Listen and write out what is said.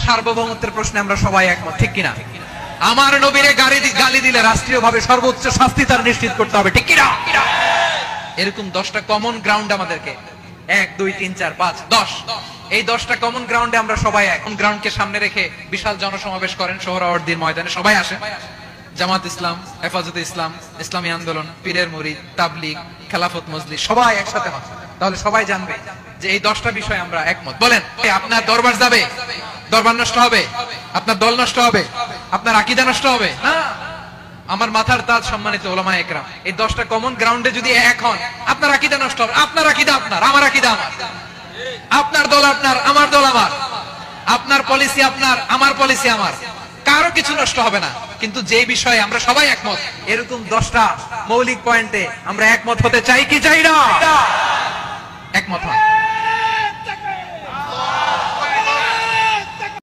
সার্বভৌমত্বের প্রশ্নে আমরা সবাই একমত, ঠিক কিনা? আমার নবীরে গালি দিলে রাষ্ট্রীয়ভাবে সর্বোচ্চ শাস্তি তার নিশ্চিত করতে হবে, ঠিক কিনা? এরকম 10টা কমন গ্রাউন্ড আমাদেরকে, 1 2 3 4 5 10, এই 10টা কমন গ্রাউন্ডে আমরা সবাই এক। গ্রাউন্ডকে সামনে রেখে বিশাল জনসমাবেশ করেন সোহরাওয়ার্দীর ময়দানে, সবাই আসে। জামাত ইসলাম, হেফাজতে ইসলাম, ইসলামী আন্দোলন, পীরের মুরিদ, তাবলীগ, খেলাফত মজলিস সবাই একসাথে হয়। তাহলে সবাই জানবে যে এই 10টা বিষয় আমরা একমত। বলেন, আপনার দরবার যাবে, দরবার নষ্ট হবে, আপনার দল নষ্ট হবে, আপনার আকীদা নষ্ট হবে না। আমার মাথার তাজ সম্মানিত উলামায়ে একরাম, এই 10টা কমন গ্রাউন্ডে যদি এক হন, আপনার আকীদা নষ্ট হবে, আপনার আকীদা আপনার, আমার আকীদা আমার, আপনার দল আপনার, আমার দল আমার, আপনার পলিসি আপনার, আমার পলিসি আমার, কারো কিছু নষ্ট হবে না। কিন্তু যে বিষয়ে আমরা সবাই একমত, এরকম 10টা মৌলিক পয়েন্টে আমরা একমত হতে চাই কি চাই না? একমত হন।